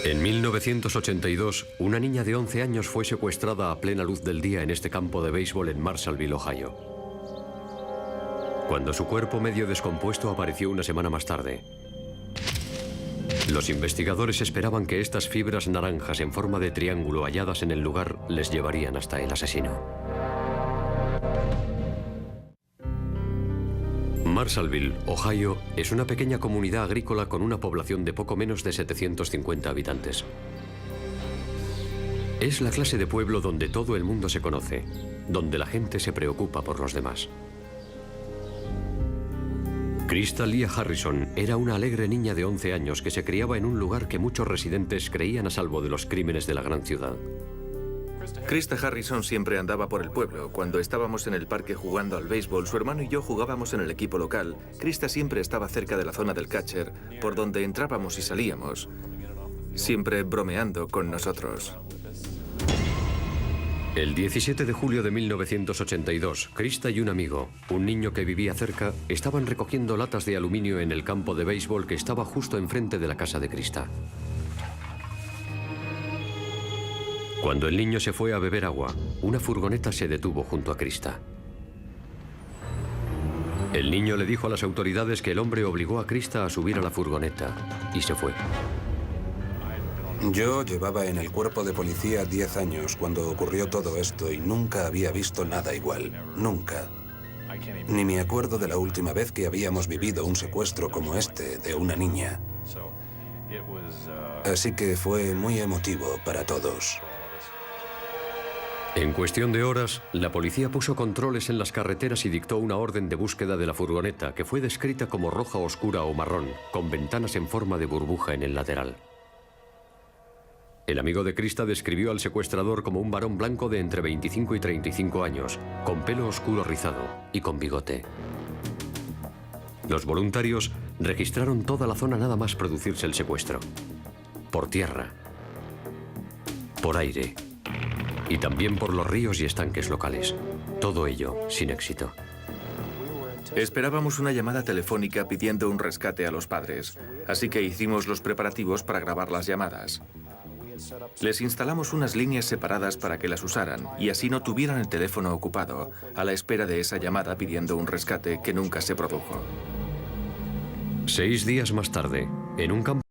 En 1982, una niña de 11 años fue secuestrada a plena luz del día en este campo de béisbol en Marshallville, Ohio. Cuando su cuerpo medio descompuesto apareció una semana más tarde, los investigadores esperaban que estas fibras naranjas en forma de triángulo halladas en el lugar les llevarían hasta el asesino. Marshallville, Ohio, es una pequeña comunidad agrícola con una población de poco menos de 750 habitantes. Es la clase de pueblo donde todo el mundo se conoce, donde la gente se preocupa por los demás. Krista Leah Harrison era una alegre niña de 11 años que se criaba en un lugar que muchos residentes creían a salvo de los crímenes de la gran ciudad. Krista Harrison siempre andaba por el pueblo. Cuando estábamos en el parque jugando al béisbol, su hermano y yo jugábamos en el equipo local. Krista siempre estaba cerca de la zona del catcher, por donde entrábamos y salíamos, siempre bromeando con nosotros. El 17 de julio de 1982, Krista y un amigo, un niño que vivía cerca, estaban recogiendo latas de aluminio en el campo de béisbol que estaba justo enfrente de la casa de Krista. Cuando el niño se fue a beber agua, una furgoneta se detuvo junto a Krista. El niño le dijo a las autoridades que el hombre obligó a Krista a subir a la furgoneta y se fue. Yo llevaba en el cuerpo de policía 10 años cuando ocurrió todo esto y nunca había visto nada igual. Nunca. Ni me acuerdo de la última vez que habíamos vivido un secuestro como este de una niña. Así que fue muy emotivo para todos. En cuestión de horas, la policía puso controles en las carreteras y dictó una orden de búsqueda de la furgoneta, que fue descrita como roja oscura o marrón, con ventanas en forma de burbuja en el lateral. El amigo de Krista describió al secuestrador como un varón blanco de entre 25 y 35 años, con pelo oscuro rizado y con bigote. Los voluntarios registraron toda la zona nada más producirse el secuestro. Por tierra, por aire y también por los ríos y estanques locales. Todo ello sin éxito. Esperábamos una llamada telefónica pidiendo un rescate a los padres, así que hicimos los preparativos para grabar las llamadas. Les instalamos unas líneas separadas para que las usaran y así no tuvieran el teléfono ocupado, a la espera de esa llamada pidiendo un rescate que nunca se produjo. 6 días más tarde, en un campo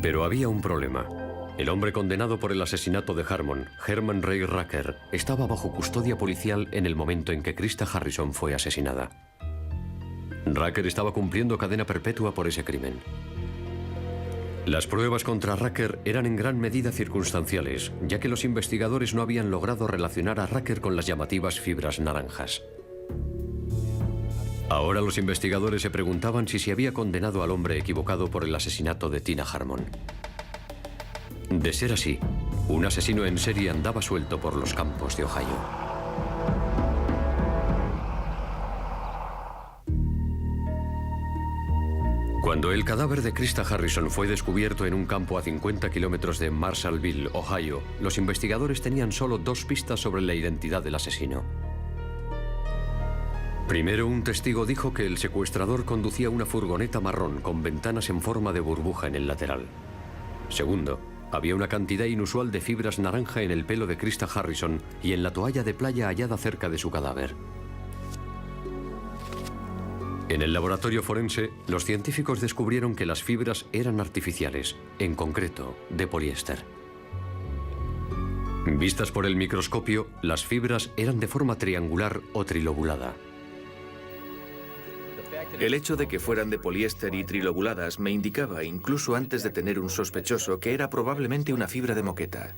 Pero había un problema. El hombre condenado por el asesinato de Harmon, Herman Ray Rucker, estaba bajo custodia policial en el momento en que Krista Harrison fue asesinada. Rucker estaba cumpliendo cadena perpetua por ese crimen. Las pruebas contra Rucker eran en gran medida circunstanciales, ya que los investigadores no habían logrado relacionar a Rucker con las llamativas fibras naranjas. Ahora los investigadores se preguntaban si se había condenado al hombre equivocado por el asesinato de Tina Harmon. De ser así, un asesino en serie andaba suelto por los campos de Ohio. Cuando el cadáver de Krista Harrison fue descubierto en un campo a 50 kilómetros de Marshallville, Ohio, los investigadores tenían solo 2 pistas sobre la identidad del asesino. Primero, un testigo dijo que el secuestrador conducía una furgoneta marrón con ventanas en forma de burbuja en el lateral. Segundo, había una cantidad inusual de fibras naranja en el pelo de Krista Harrison y en la toalla de playa hallada cerca de su cadáver. En el laboratorio forense, los científicos descubrieron que las fibras eran artificiales, en concreto, de poliéster. Vistas por el microscopio, las fibras eran de forma triangular o trilobulada. El hecho de que fueran de poliéster y trilobuladas me indicaba, incluso antes de tener un sospechoso, que era probablemente una fibra de moqueta.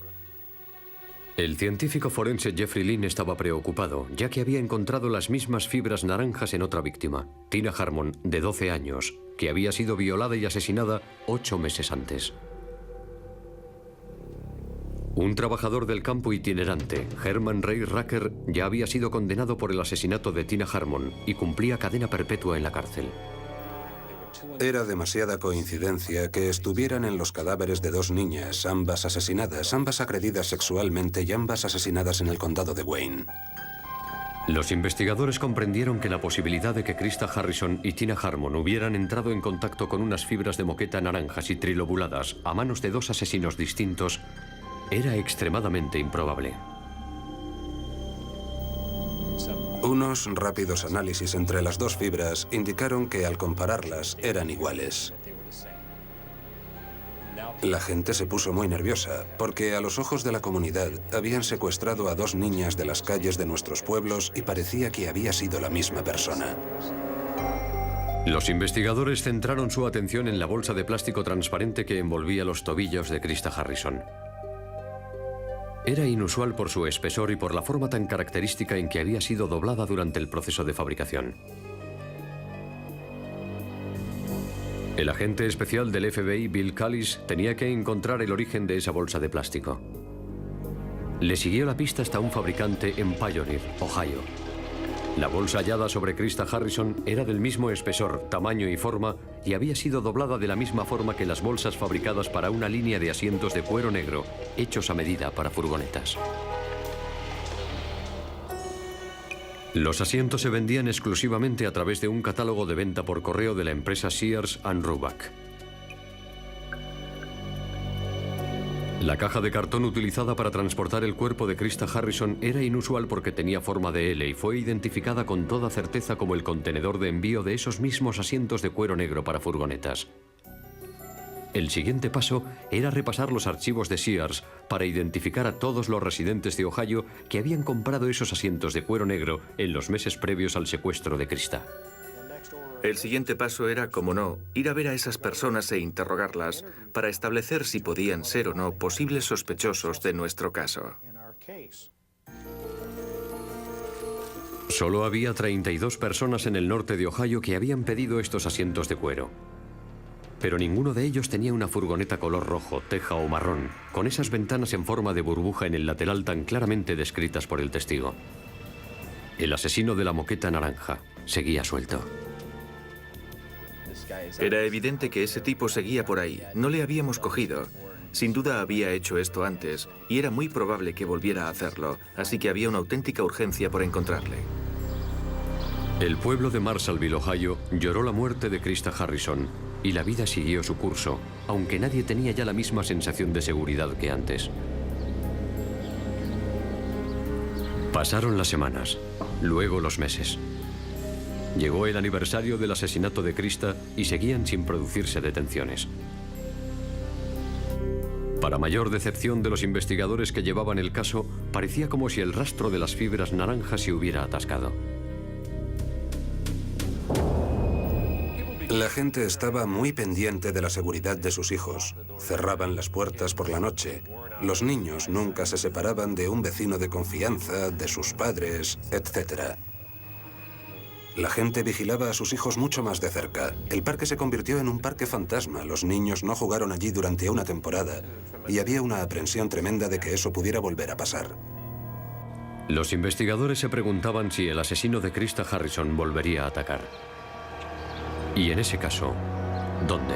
El científico forense Jeffrey Lynn estaba preocupado, ya que había encontrado las mismas fibras naranjas en otra víctima, Tina Harmon, de 12 años, que había sido violada y asesinada 8 meses antes. Un trabajador del campo itinerante, Herman Ray Racker, ya había sido condenado por el asesinato de Tina Harmon y cumplía cadena perpetua en la cárcel. Era demasiada coincidencia que estuvieran en los cadáveres de 2 niñas, ambas asesinadas, ambas agredidas sexualmente y ambas asesinadas en el condado de Wayne. Los investigadores comprendieron que la posibilidad de que Krista Harrison y Tina Harmon hubieran entrado en contacto con unas fibras de moqueta naranjas y trilobuladas a manos de 2 asesinos distintos era extremadamente improbable. Unos rápidos análisis entre las 2 fibras indicaron que al compararlas eran iguales. La gente se puso muy nerviosa porque a los ojos de la comunidad habían secuestrado a 2 niñas de las calles de nuestros pueblos y parecía que había sido la misma persona. Los investigadores centraron su atención en la bolsa de plástico transparente que envolvía los tobillos de Krista Harrison. Era inusual por su espesor y por la forma tan característica en que había sido doblada durante el proceso de fabricación. El agente especial del FBI, Bill Callis, tenía que encontrar el origen de esa bolsa de plástico. Le siguió la pista hasta un fabricante en Pioneer, Ohio. La bolsa hallada sobre Krista Harrison era del mismo espesor, tamaño y forma y había sido doblada de la misma forma que las bolsas fabricadas para una línea de asientos de cuero negro, hechos a medida para furgonetas. Los asientos se vendían exclusivamente a través de un catálogo de venta por correo de la empresa Sears & Roebuck. La caja de cartón utilizada para transportar el cuerpo de Krista Harrison era inusual porque tenía forma de L y fue identificada con toda certeza como el contenedor de envío de esos mismos asientos de cuero negro para furgonetas. El siguiente paso era repasar los archivos de Sears para identificar a todos los residentes de Ohio que habían comprado esos asientos de cuero negro en los meses previos al secuestro de Krista. El siguiente paso era, como no, ir a ver a esas personas e interrogarlas para establecer si podían ser o no posibles sospechosos de nuestro caso. Solo había 32 personas en el norte de Ohio que habían pedido estos asientos de cuero. Pero ninguno de ellos tenía una furgoneta color rojo, teja o marrón, con esas ventanas en forma de burbuja en el lateral tan claramente descritas por el testigo. El asesino de la moqueta naranja seguía suelto. Era evidente que ese tipo seguía por ahí. No le habíamos cogido. Sin duda había hecho esto antes, y era muy probable que volviera a hacerlo, así que había una auténtica urgencia por encontrarle. El pueblo de Marshallville, Ohio, lloró la muerte de Krista Harrison, y la vida siguió su curso, aunque nadie tenía ya la misma sensación de seguridad que antes. Pasaron las semanas, luego los meses. Llegó el aniversario del asesinato de Krista y seguían sin producirse detenciones. Para mayor decepción de los investigadores que llevaban el caso, parecía como si el rastro de las fibras naranjas se hubiera atascado. La gente estaba muy pendiente de la seguridad de sus hijos. Cerraban las puertas por la noche. Los niños nunca se separaban de un vecino de confianza, de sus padres, etc. La gente vigilaba a sus hijos mucho más de cerca. El parque se convirtió en un parque fantasma. Los niños no jugaron allí durante una temporada y había una aprensión tremenda de que eso pudiera volver a pasar. Los investigadores se preguntaban si el asesino de Krista Harrison volvería a atacar. Y en ese caso, ¿dónde?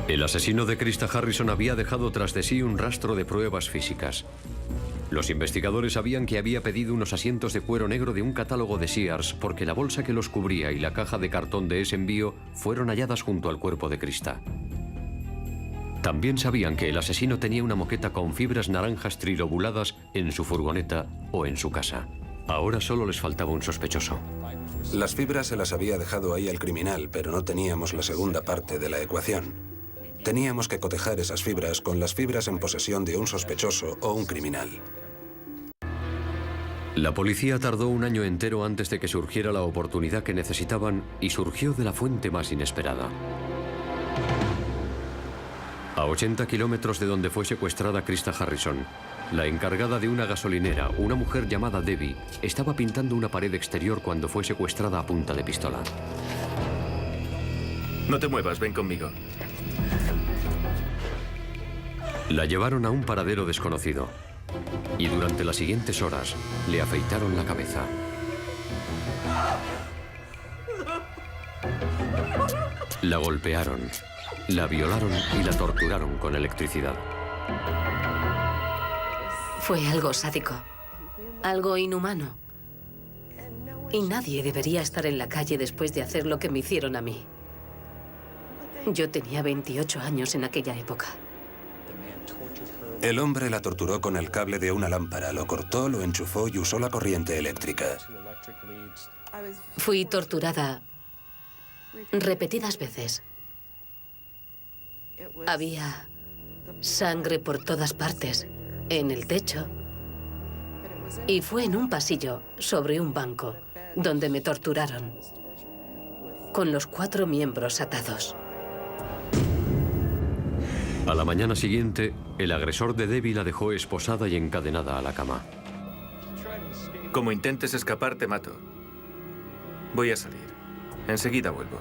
El asesino de Krista Harrison había dejado tras de sí un rastro de pruebas físicas. Los investigadores sabían que había pedido unos asientos de cuero negro de un catálogo de Sears porque la bolsa que los cubría y la caja de cartón de ese envío fueron halladas junto al cuerpo de Krista. También sabían que el asesino tenía una moqueta con fibras naranjas trilobuladas en su furgoneta o en su casa. Ahora solo les faltaba un sospechoso. Las fibras se las había dejado ahí al criminal, pero no teníamos la segunda parte de la ecuación. Teníamos que cotejar esas fibras con las fibras en posesión de un sospechoso o un criminal. La policía tardó un año entero antes de que surgiera la oportunidad que necesitaban y surgió de la fuente más inesperada. A 80 kilómetros de donde fue secuestrada Krista Harrison, la encargada de una gasolinera, una mujer llamada Debbie, estaba pintando una pared exterior cuando fue secuestrada a punta de pistola. No te muevas, ven conmigo. La llevaron a un paradero desconocido y durante las siguientes horas le afeitaron la cabeza. La golpearon, la violaron y la torturaron con electricidad. Fue algo sádico, algo inhumano. Y nadie debería estar en la calle después de hacer lo que me hicieron a mí. Yo tenía 28 años en aquella época. El hombre la torturó con el cable de una lámpara, lo cortó, lo enchufó y usó la corriente eléctrica. Fui torturada repetidas veces. Había sangre por todas partes, en el techo. Y fue en un pasillo, sobre un banco, donde me torturaron, con los 4 miembros atados. A la mañana siguiente, el agresor de Debbie la dejó esposada y encadenada a la cama. Como intentes escapar, te mato. Voy a salir. Enseguida vuelvo.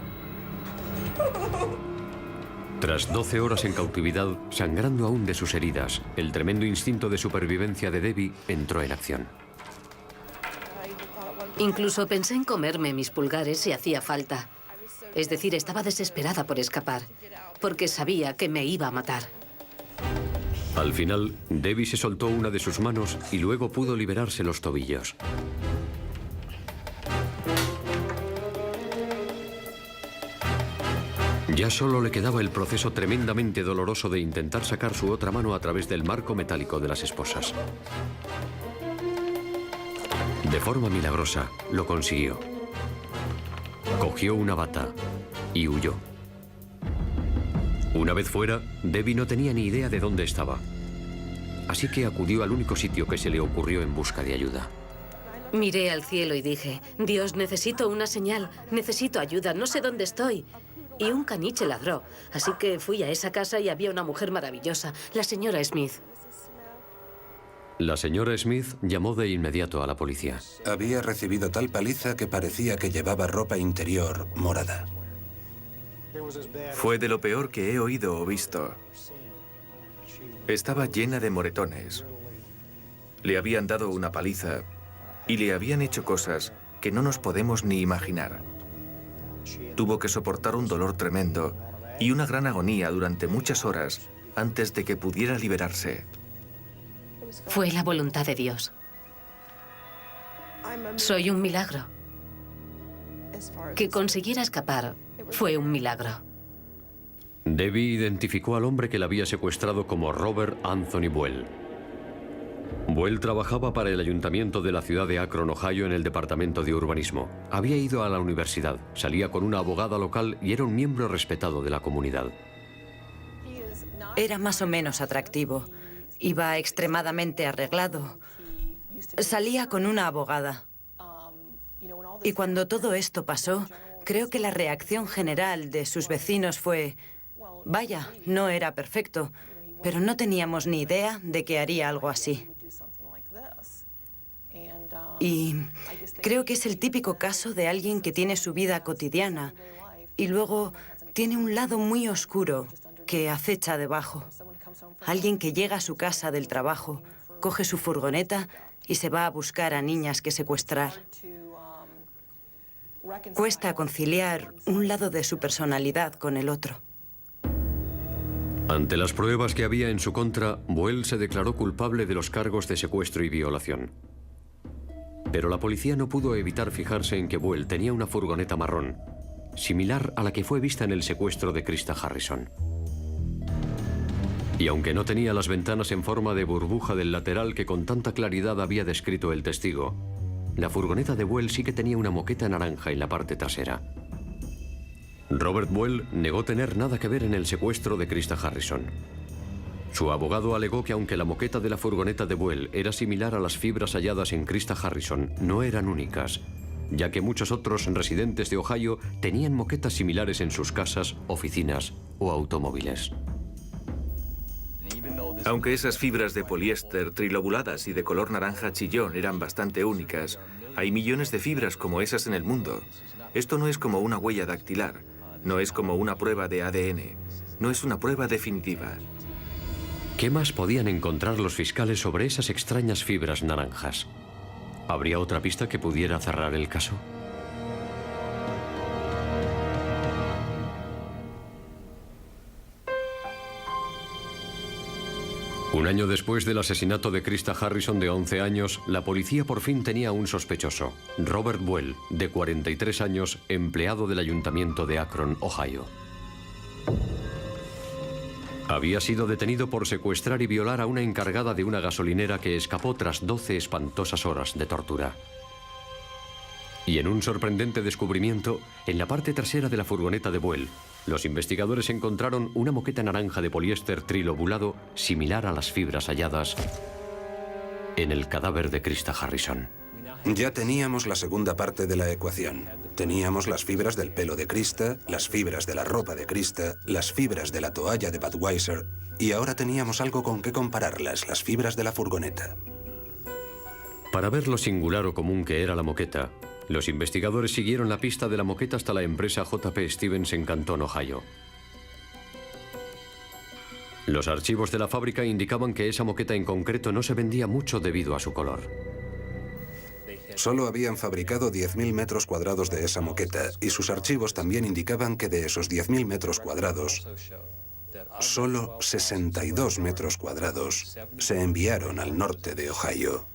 Tras 12 horas en cautividad, sangrando aún de sus heridas, el tremendo instinto de supervivencia de Debbie entró en acción. Incluso pensé en comerme mis pulgares si hacía falta. Es decir, estaba desesperada por escapar, porque sabía que me iba a matar. Al final, Debbie se soltó una de sus manos y luego pudo liberarse los tobillos. Ya solo le quedaba el proceso tremendamente doloroso de intentar sacar su otra mano a través del marco metálico de las esposas. De forma milagrosa, lo consiguió. Cogió una bata y huyó. Una vez fuera, Debbie no tenía ni idea de dónde estaba. Así que acudió al único sitio que se le ocurrió en busca de ayuda. Miré al cielo y dije, Dios, necesito una señal, necesito ayuda, no sé dónde estoy. Y un caniche ladró, así que fui a esa casa y había una mujer maravillosa, la señora Smith. La señora Smith llamó de inmediato a la policía. Había recibido tal paliza que parecía que llevaba ropa interior morada. Fue de lo peor que he oído o visto. Estaba llena de moretones. Le habían dado una paliza y le habían hecho cosas que no nos podemos ni imaginar. Tuvo que soportar un dolor tremendo y una gran agonía durante muchas horas antes de que pudiera liberarse. Fue la voluntad de Dios. Soy un milagro. Que consiguiera escapar fue un milagro. Debbie identificó al hombre que la había secuestrado como Robert Anthony Buell. Buell trabajaba para el ayuntamiento de la ciudad de Akron, Ohio, en el departamento de urbanismo. Había ido a la universidad, salía con una abogada local y era un miembro respetado de la comunidad. Era más o menos atractivo. Iba extremadamente arreglado. Salía con una abogada. Y cuando todo esto pasó, creo que la reacción general de sus vecinos fue: vaya, no era perfecto, pero no teníamos ni idea de que haría algo así. Y creo que es el típico caso de alguien que tiene su vida cotidiana y luego tiene un lado muy oscuro que acecha debajo. Alguien que llega a su casa del trabajo, coge su furgoneta y se va a buscar a niñas que secuestrar. Cuesta conciliar un lado de su personalidad con el otro. Ante las pruebas que había en su contra, Buell se declaró culpable de los cargos de secuestro y violación. Pero la policía no pudo evitar fijarse en que Buell tenía una furgoneta marrón, similar a la que fue vista en el secuestro de Krista Harrison. Y aunque no tenía las ventanas en forma de burbuja del lateral que con tanta claridad había descrito el testigo, la furgoneta de Buell sí que tenía una moqueta naranja en la parte trasera. Robert Buell negó tener nada que ver en el secuestro de Krista Harrison. Su abogado alegó que aunque la moqueta de la furgoneta de Buell era similar a las fibras halladas en Krista Harrison, no eran únicas, ya que muchos otros residentes de Ohio tenían moquetas similares en sus casas, oficinas o automóviles. Aunque esas fibras de poliéster trilobuladas y de color naranja chillón eran bastante únicas, hay millones de fibras como esas en el mundo. Esto no es como una huella dactilar, no es como una prueba de ADN, no es una prueba definitiva. ¿Qué más podían encontrar los fiscales sobre esas extrañas fibras naranjas? ¿Habría otra pista que pudiera cerrar el caso? Un año después del asesinato de Krista Harrison de 11 años, la policía por fin tenía un sospechoso, Robert Buell, de 43 años, empleado del ayuntamiento de Akron, Ohio. Había sido detenido por secuestrar y violar a una encargada de una gasolinera que escapó tras 12 espantosas horas de tortura. Y en un sorprendente descubrimiento, en la parte trasera de la furgoneta de Buell, los investigadores encontraron una moqueta naranja de poliéster trilobulado similar a las fibras halladas en el cadáver de Krista Harrison. Ya teníamos la segunda parte de la ecuación. Teníamos las fibras del pelo de Krista, las fibras de la ropa de Krista, las fibras de la toalla de Budweiser, y ahora teníamos algo con que compararlas, las fibras de la furgoneta. Para ver lo singular o común que era la moqueta, los investigadores siguieron la pista de la moqueta hasta la empresa J.P. Stevens en Canton, Ohio. Los archivos de la fábrica indicaban que esa moqueta en concreto no se vendía mucho debido a su color. Solo habían fabricado 10.000 metros cuadrados de esa moqueta, y sus archivos también indicaban que de esos 10.000 metros cuadrados, solo 62 metros cuadrados se enviaron al norte de Ohio.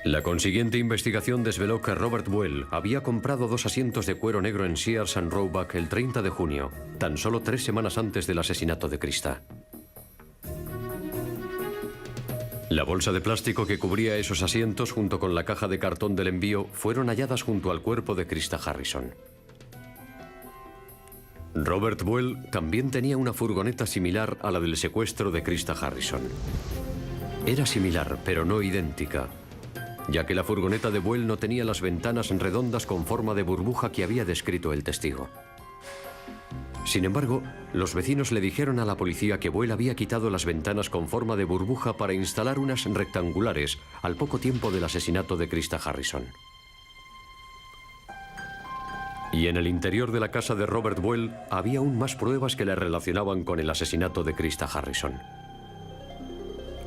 La consiguiente investigación desveló que Robert Buell había comprado 2 asientos de cuero negro en Sears and Roebuck el 30 de junio, tan solo 3 semanas antes del asesinato de Krista. La bolsa de plástico que cubría esos asientos junto con la caja de cartón del envío fueron halladas junto al cuerpo de Krista Harrison. Robert Buell también tenía una furgoneta similar a la del secuestro de Krista Harrison. Era similar, pero no idéntica, ya que la furgoneta de Buell no tenía las ventanas redondas con forma de burbuja que había descrito el testigo. Sin embargo, los vecinos le dijeron a la policía que Buell había quitado las ventanas con forma de burbuja para instalar unas rectangulares al poco tiempo del asesinato de Krista Harrison. Y en el interior de la casa de Robert Buell había aún más pruebas que le relacionaban con el asesinato de Krista Harrison.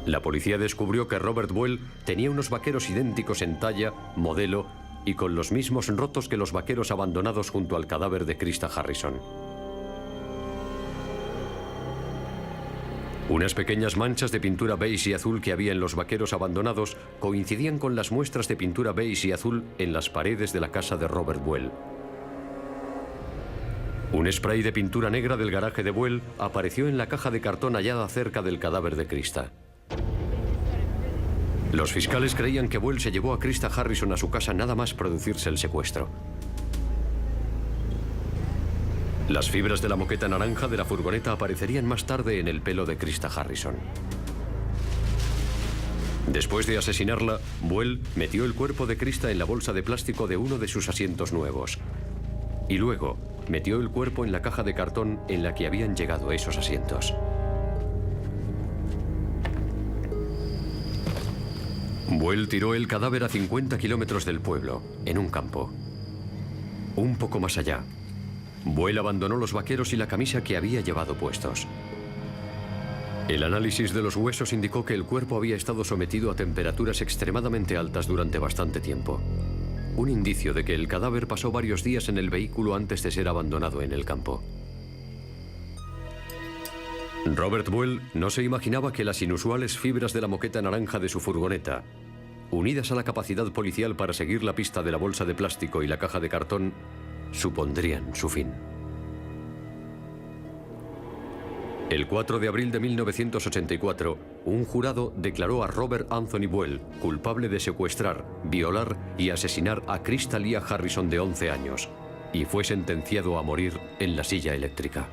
La policía descubrió que Robert Buell tenía unos vaqueros idénticos en talla, modelo y con los mismos rotos que los vaqueros abandonados junto al cadáver de Krista Harrison. Unas pequeñas manchas de pintura beige y azul que había en los vaqueros abandonados coincidían con las muestras de pintura beige y azul en las paredes de la casa de Robert Buell. Un spray de pintura negra del garaje de Buell apareció en la caja de cartón hallada cerca del cadáver de Krista. Los fiscales creían que Buell se llevó a Krista Harrison a su casa nada más producirse el secuestro. Las fibras de la moqueta naranja de la furgoneta aparecerían más tarde en el pelo de Krista Harrison. Después de asesinarla, Buell metió el cuerpo de Krista en la bolsa de plástico de uno de sus asientos nuevos. Y luego metió el cuerpo en la caja de cartón en la que habían llegado esos asientos. Buell tiró el cadáver a 50 kilómetros del pueblo, en un campo. Un poco más allá, Buell abandonó los vaqueros y la camisa que había llevado puestos. El análisis de los huesos indicó que el cuerpo había estado sometido a temperaturas extremadamente altas durante bastante tiempo. Un indicio de que el cadáver pasó varios días en el vehículo antes de ser abandonado en el campo. Robert Buell no se imaginaba que las inusuales fibras de la moqueta naranja de su furgoneta, unidas a la capacidad policial para seguir la pista de la bolsa de plástico y la caja de cartón, supondrían su fin. El 4 de abril de 1984, un jurado declaró a Robert Anthony Buell culpable de secuestrar, violar y asesinar a Krista Lia Harrison de 11 años y fue sentenciado a morir en la silla eléctrica.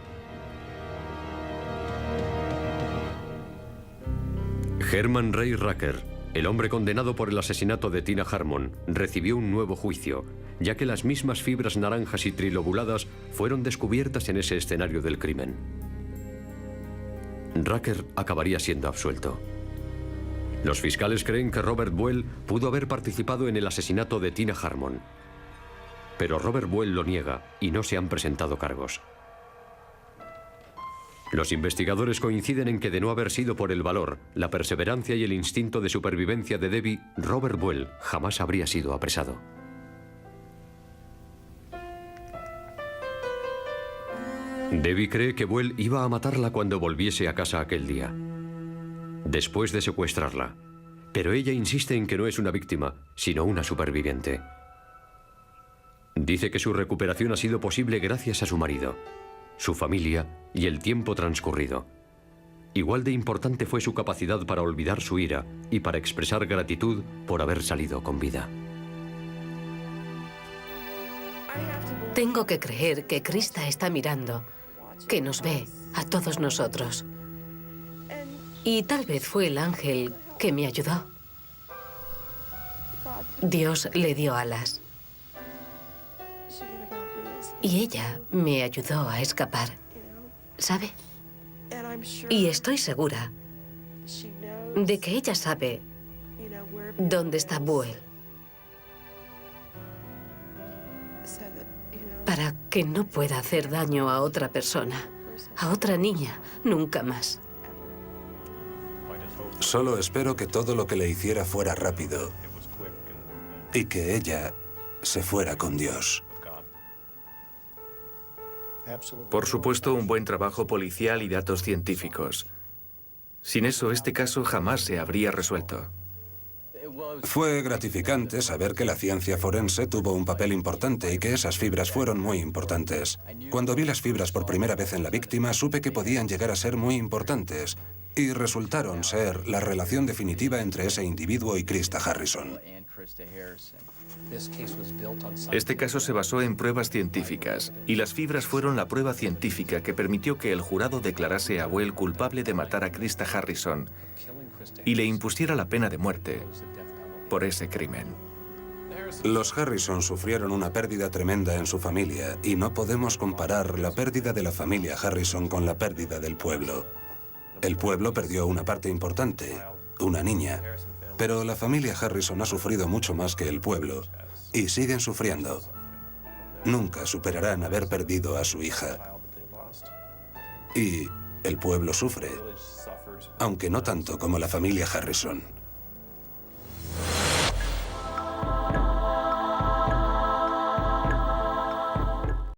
Herman Ray Rucker, el hombre condenado por el asesinato de Tina Harmon, recibió un nuevo juicio, ya que las mismas fibras naranjas y trilobuladas fueron descubiertas en ese escenario del crimen. Rucker acabaría siendo absuelto. Los fiscales creen que Robert Buell pudo haber participado en el asesinato de Tina Harmon. Pero Robert Buell lo niega y no se han presentado cargos. Los investigadores coinciden en que de no haber sido por el valor, la perseverancia y el instinto de supervivencia de Debbie, Robert Buell jamás habría sido apresado. Debbie cree que Buell iba a matarla cuando volviese a casa aquel día, después de secuestrarla. Pero ella insiste en que no es una víctima, sino una superviviente. Dice que su recuperación ha sido posible gracias a su marido, su familia y el tiempo transcurrido. Igual de importante fue su capacidad para olvidar su ira y para expresar gratitud por haber salido con vida. Tengo que creer que Krista está mirando, que nos ve a todos nosotros. Y tal vez fue el ángel que me ayudó. Dios le dio alas. Y ella me ayudó a escapar, ¿sabe? Y estoy segura de que ella sabe dónde está Buell. Para que no pueda hacer daño a otra persona, a otra niña, nunca más. Solo espero que todo lo que le hiciera fuera rápido y que ella se fuera con Dios. Por supuesto, un buen trabajo policial y datos científicos. Sin eso, este caso jamás se habría resuelto. Fue gratificante saber que la ciencia forense tuvo un papel importante y que esas fibras fueron muy importantes. Cuando vi las fibras por primera vez en la víctima, supe que podían llegar a ser muy importantes y resultaron ser la relación definitiva entre ese individuo y Krista Harrison. Este caso se basó en pruebas científicas y las fibras fueron la prueba científica que permitió que el jurado declarase a Buell culpable de matar a Krista Harrison y le impusiera la pena de muerte por ese crimen. Los Harrison sufrieron una pérdida tremenda en su familia y no podemos comparar la pérdida de la familia Harrison con la pérdida del pueblo. El pueblo perdió una parte importante, una niña, pero la familia Harrison ha sufrido mucho más que el pueblo y siguen sufriendo. Nunca superarán haber perdido a su hija. Y el pueblo sufre, aunque no tanto como la familia Harrison.